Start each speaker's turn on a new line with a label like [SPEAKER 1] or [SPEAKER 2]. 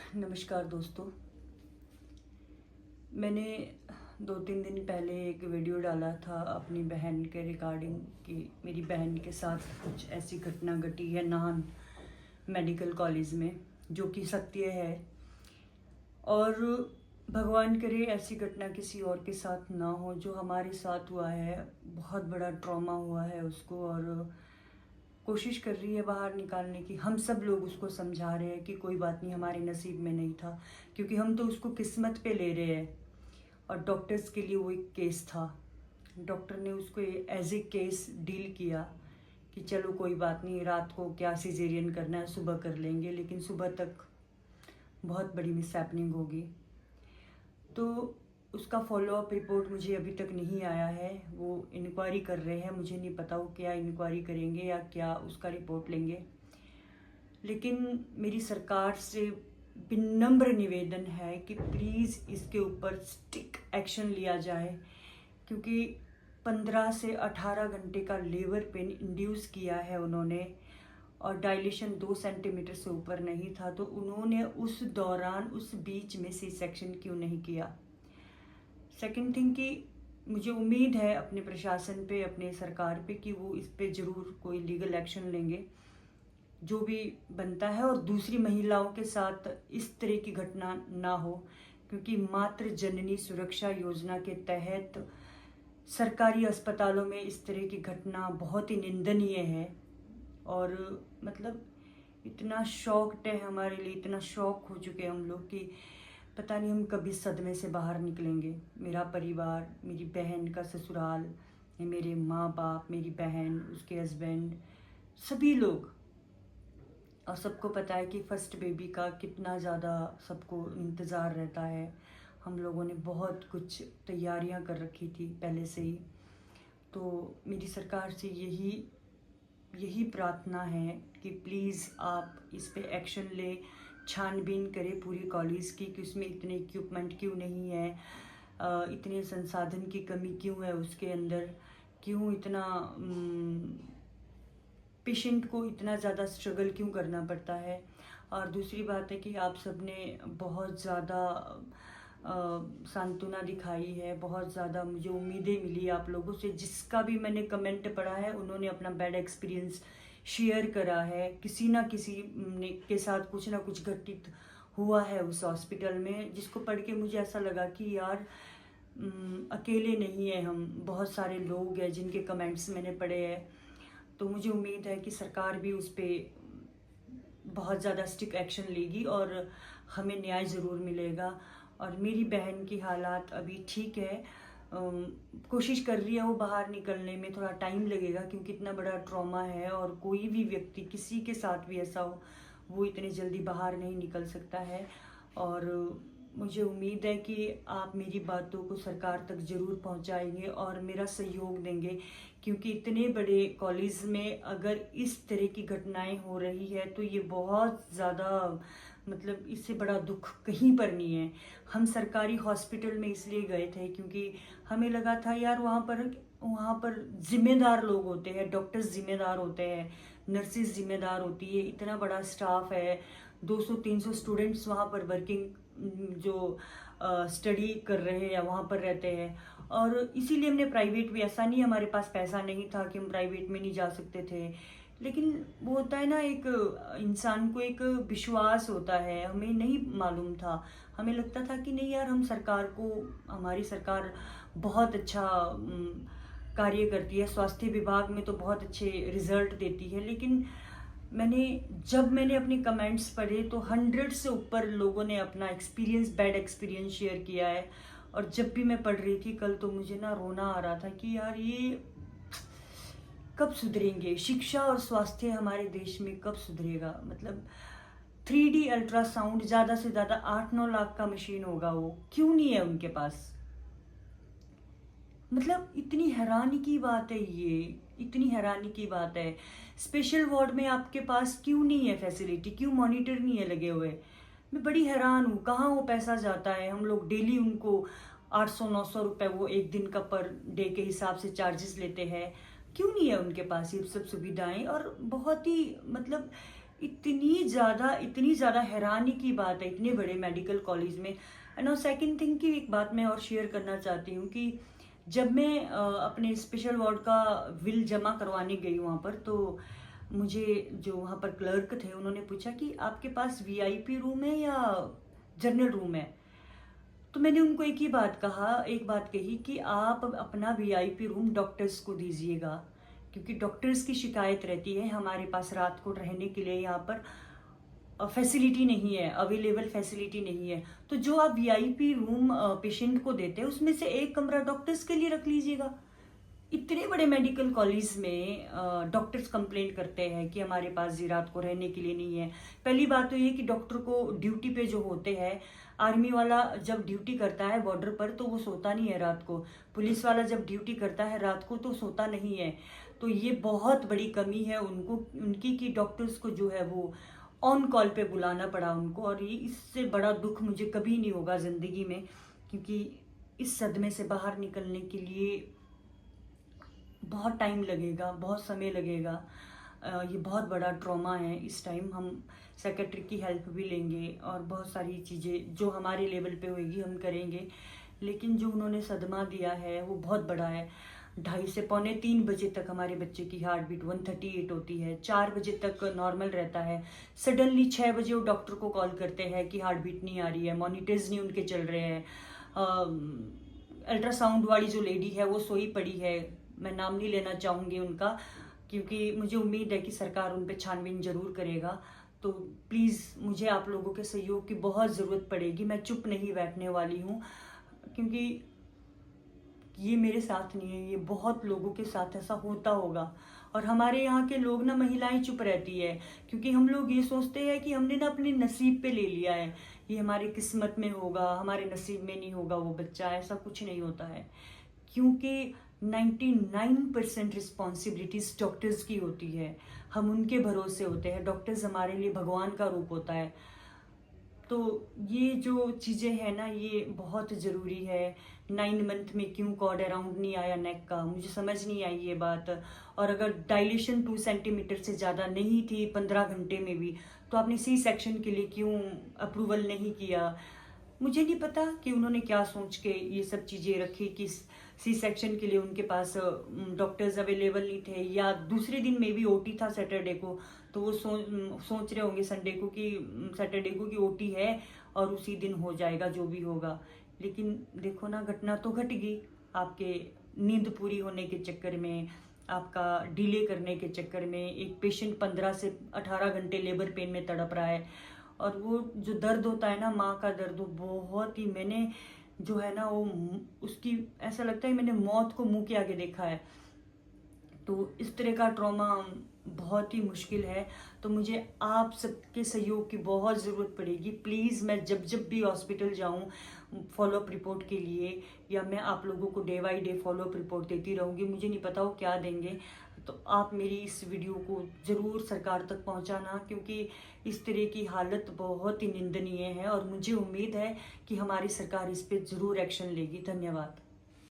[SPEAKER 1] नमस्कार दोस्तों। मैंने 2-3 दिन पहले एक वीडियो डाला था अपनी बहन के रिगार्डिंग कि मेरी बहन के साथ कुछ ऐसी घटना घटी है नाहन मेडिकल कॉलेज में, जो कि सत्य है। और भगवान करे ऐसी घटना किसी और के साथ ना हो। जो हमारे साथ हुआ है, बहुत बड़ा ट्रॉमा हुआ है उसको, और कोशिश कर रही है बाहर निकालने की। हम सब लोग उसको समझा रहे हैं कि कोई बात नहीं, हमारे नसीब में नहीं था, क्योंकि हम तो उसको किस्मत पे ले रहे हैं। और डॉक्टर्स के लिए वो एक केस था, डॉक्टर ने उसको एज ए केस डील किया कि चलो कोई बात नहीं, रात को क्या सिजेरियन करना है सुबह कर लेंगे, लेकिन सुबह तक बहुत बड़ी मिसहैपनिंग होगी। तो उसका फॉलोअप रिपोर्ट मुझे अभी तक नहीं आया है। वो इंक्वायरी कर रहे हैं, मुझे नहीं पता वो क्या इंक्वायरी करेंगे या क्या उसका रिपोर्ट लेंगे। लेकिन मेरी सरकार से विनम्र निवेदन है कि प्लीज़ इसके ऊपर स्टिक एक्शन लिया जाए, क्योंकि 15 से 18 घंटे का लेबर पेन इंड्यूस किया है उन्होंने, और डायलेशन 2 सेंटीमीटर से ऊपर नहीं था। तो उन्होंने उस दौरान उस बीच में सी सेक्शन क्यों नहीं किया। सेकंड थिंग कि मुझे उम्मीद है अपने प्रशासन पे, अपने सरकार पे, कि वो इस पे ज़रूर कोई लीगल एक्शन लेंगे जो भी बनता है, और दूसरी महिलाओं के साथ इस तरह की घटना ना हो। क्योंकि मातृ जननी सुरक्षा योजना के तहत सरकारी अस्पतालों में इस तरह की घटना बहुत ही निंदनीय है। और मतलब इतना शॉक्ड है, हमारे लिए इतना शॉक हो चुके हैं हम लोग कि पता नहीं हम कभी सदमे से बाहर निकलेंगे। मेरा परिवार, मेरी बहन का ससुराल, मेरे माँ बाप, मेरी बहन, उसके हस्बैंड, सभी लोग। और सबको पता है कि फर्स्ट बेबी का कितना ज़्यादा सबको इंतज़ार रहता है। हम लोगों ने बहुत कुछ तैयारियां कर रखी थी पहले से ही। तो मेरी सरकार से यही प्रार्थना है कि प्लीज़ आप इस पे एक्शन ले, छानबीन करें पूरी कॉलेज की कि उसमें इतने इक्विपमेंट क्यों नहीं है, इतने संसाधन की कमी क्यों है उसके अंदर, क्यों इतना पेशेंट को इतना ज़्यादा स्ट्रगल क्यों करना पड़ता है। और दूसरी बात है कि आप सबने बहुत ज़्यादा सांत्वना दिखाई है, बहुत ज़्यादा मुझे उम्मीदें मिली आप लोगों से। जिसका भी मैंने कमेंट पढ़ा है, उन्होंने अपना बैड एक्सपीरियंस शेयर करा है। किसी ना किसी ने के साथ कुछ ना कुछ घटित हुआ है उस हॉस्पिटल में, जिसको पढ़ के मुझे ऐसा लगा कि यार अकेले नहीं है हम, बहुत सारे लोग हैं जिनके कमेंट्स मैंने पढ़े हैं। तो मुझे उम्मीद है कि सरकार भी उस पर बहुत ज़्यादा स्ट्रिक्ट एक्शन लेगी और हमें न्याय ज़रूर मिलेगा। और मेरी बहन की हालात अभी ठीक है, कोशिश कर रही है वो बाहर निकलने में। थोड़ा टाइम लगेगा क्योंकि इतना बड़ा ट्रॉमा है, और कोई भी व्यक्ति किसी के साथ भी ऐसा हो, वो इतने जल्दी बाहर नहीं निकल सकता है। और मुझे उम्मीद है कि आप मेरी बातों को सरकार तक ज़रूर पहुंचाएंगे और मेरा सहयोग देंगे, क्योंकि इतने बड़े कॉलेज में अगर इस तरह की घटनाएं हो रही है तो ये बहुत ज़्यादा, मतलब इससे बड़ा दुख कहीं पर नहीं है। हम सरकारी हॉस्पिटल में इसलिए गए थे क्योंकि हमें लगा था यार वहाँ पर जिम्मेदार लोग होते हैं, डॉक्टर्स जिम्मेदार होते हैं, नर्सेज जिम्मेदार होती है, इतना बड़ा स्टाफ है, 200-300 स्टूडेंट्स वहाँ पर वर्किंग जो स्टडी कर रहे हैं या वहाँ पर रहते हैं। और इसीलिए हमने प्राइवेट भी, ऐसा नहीं हमारे पास पैसा नहीं था कि हम प्राइवेट में नहीं जा सकते थे, लेकिन वो होता है ना, एक इंसान को एक विश्वास होता है। हमें नहीं मालूम था, हमें लगता था कि नहीं यार, हम सरकार को, हमारी सरकार बहुत अच्छा कार्य करती है, स्वास्थ्य विभाग में तो बहुत अच्छे रिजल्ट देती है। लेकिन जब मैंने अपने कमेंट्स पढ़े तो 100 से ऊपर लोगों ने अपना एक्सपीरियंस, बैड एक्सपीरियंस शेयर किया है। और जब भी मैं पढ़ रही थी कल, तो मुझे ना रोना आ रहा था कि यार ये कब सुधरेंगे, शिक्षा और स्वास्थ्य हमारे देश में कब सुधरेगा। मतलब 3D अल्ट्रासाउंड ज़्यादा से ज़्यादा 8-9 लाख का मशीन होगा, वो क्यों नहीं है उनके पास। मतलब इतनी हैरानी की बात है ये, इतनी हैरानी की बात है। स्पेशल वार्ड में आपके पास क्यों नहीं है फैसिलिटी, क्यों मॉनिटर नहीं है लगे हुए। मैं बड़ी हैरान हूँ, कहाँ वो पैसा जाता है। हम लोग डेली उनको 800-900 रुपये वो एक दिन का पर डे के हिसाब से चार्जेस लेते हैं, क्यों नहीं है उनके पास ये सब सुविधाएं। और बहुत ही मतलब इतनी ज़्यादा हैरानी की बात है इतने बड़े मेडिकल कॉलेज में। एंड सेकंड थिंग की एक बात मैं और शेयर करना चाहती हूँ कि जब मैं अपने स्पेशल वार्ड का बिल जमा करवाने गई वहाँ पर, तो मुझे जो वहाँ पर क्लर्क थे उन्होंने पूछा कि आपके पास वीआईपी रूम है या जनरल रूम है। तो मैंने उनको एक बात कही कि आप अपना वीआईपी रूम डॉक्टर्स को दीजिएगा, क्योंकि डॉक्टर्स की शिकायत रहती है हमारे पास रात को रहने के लिए यहाँ पर फैसिलिटी नहीं है, अवेलेबल फैसिलिटी नहीं है। तो जो आप वीआईपी रूम पेशेंट को देते हैं उसमें से एक कमरा डॉक्टर्स के लिए रख लीजिएगा। इतने बड़े मेडिकल कॉलेज में डॉक्टर्स कंप्लेंट करते हैं कि हमारे पास जी रात को रहने के लिए नहीं है। पहली बात तो ये कि डॉक्टर को ड्यूटी पे जो होते हैं, आर्मी वाला जब ड्यूटी करता है बॉर्डर पर तो वो सोता नहीं है रात को, पुलिस वाला जब ड्यूटी करता है रात को तो सोता नहीं है। तो ये बहुत बड़ी कमी है उनकी कि डॉक्टर्स को जो है वो ऑन कॉल पे बुलाना पड़ा उनको। और ये इससे बड़ा दुख मुझे कभी नहीं होगा ज़िंदगी में, क्योंकि इस सदमे से बाहर निकलने के लिए बहुत टाइम लगेगा, बहुत समय लगेगा। ये बहुत बड़ा ट्रॉमा है। इस टाइम हम सेक्रेटरी की हेल्प भी लेंगे और बहुत सारी चीज़ें जो हमारे लेवल पे होगी हम करेंगे, लेकिन जो उन्होंने सदमा दिया है वो बहुत बड़ा है। 2:30 से पौने 3 बजे तक हमारे बच्चे की हार्ट बीट 138 होती है, 4 बजे तक नॉर्मल रहता है। सडनली 6 बजे वो डॉक्टर को कॉल करते हैं कि हार्ट बीट नहीं आ रही है, मॉनिटर्स नहीं उनके चल रहे हैं। अल्ट्रासाउंड वाली जो लेडी है वो सोई पड़ी है, मैं नाम नहीं लेना चाहूँगी उनका, क्योंकि मुझे उम्मीद है कि सरकार उन पर छानबीन जरूर करेगा। तो प्लीज़ मुझे आप लोगों के सहयोग की बहुत ज़रूरत पड़ेगी। मैं चुप नहीं बैठने वाली हूँ, क्योंकि ये मेरे साथ नहीं है, ये बहुत लोगों के साथ ऐसा होता होगा। और हमारे यहाँ के लोग ना, महिलाएं चुप रहती है क्योंकि हम लोग ये सोचते हैं कि हमने ना अपने नसीब पे ले लिया है, ये हमारी किस्मत में होगा, हमारे नसीब में नहीं होगा वो बच्चा। ऐसा कुछ नहीं होता है, क्योंकि 99% रिस्पॉन्सिबिलिटीज डॉक्टर्स की होती है। हम उनके भरोसे होते हैं, डॉक्टर्स हमारे लिए भगवान का रूप होता है। तो ये जो चीज़ें हैं ना, ये बहुत ज़रूरी है। 9 मंथ में क्यों कॉर्ड अराउंड नहीं आया नेक का, मुझे समझ नहीं आई ये बात। और अगर डायलेशन 2 सेंटीमीटर से ज़्यादा नहीं थी 15 घंटे में भी, तो आपने सी सेक्शन के लिए क्यों अप्रूवल नहीं किया। मुझे नहीं पता कि उन्होंने क्या सोच के ये सब चीज़ें रखी कि सी सेक्शन के लिए उनके पास डॉक्टर्स अवेलेबल नहीं थे, या दूसरे दिन में भी ओटी था सैटरडे को, तो वो सोच रहे होंगे सैटरडे को कि ओटी है और उसी दिन हो जाएगा जो भी होगा। लेकिन देखो ना, घटना तो घट गई आपके नींद पूरी होने के चक्कर में, आपका डिले करने के चक्कर में। एक पेशेंट 15 से 18 घंटे लेबर पेन में तड़प रहा है, और वो जो दर्द होता है ना, माँ का दर्द, वो बहुत ही, मैंने जो है ना वो उसकी ऐसा लगता है मैंने मौत को मुंह के आगे देखा है। तो इस तरह का ट्रॉमा बहुत ही मुश्किल है। तो मुझे आप सबके सहयोग की बहुत ज़रूरत पड़ेगी। प्लीज़, मैं जब भी हॉस्पिटल जाऊँ फॉलोअप रिपोर्ट के लिए, या मैं आप लोगों को day by day follow up report देती रहूँगी। मुझे नहीं पता वो क्या देंगे, तो आप मेरी इस वीडियो को ज़रूर सरकार तक पहुंचाना, क्योंकि इस तरह की हालत बहुत ही निंदनीय है। और मुझे उम्मीद है कि हमारी सरकार इस पर ज़रूर एक्शन लेगी। धन्यवाद।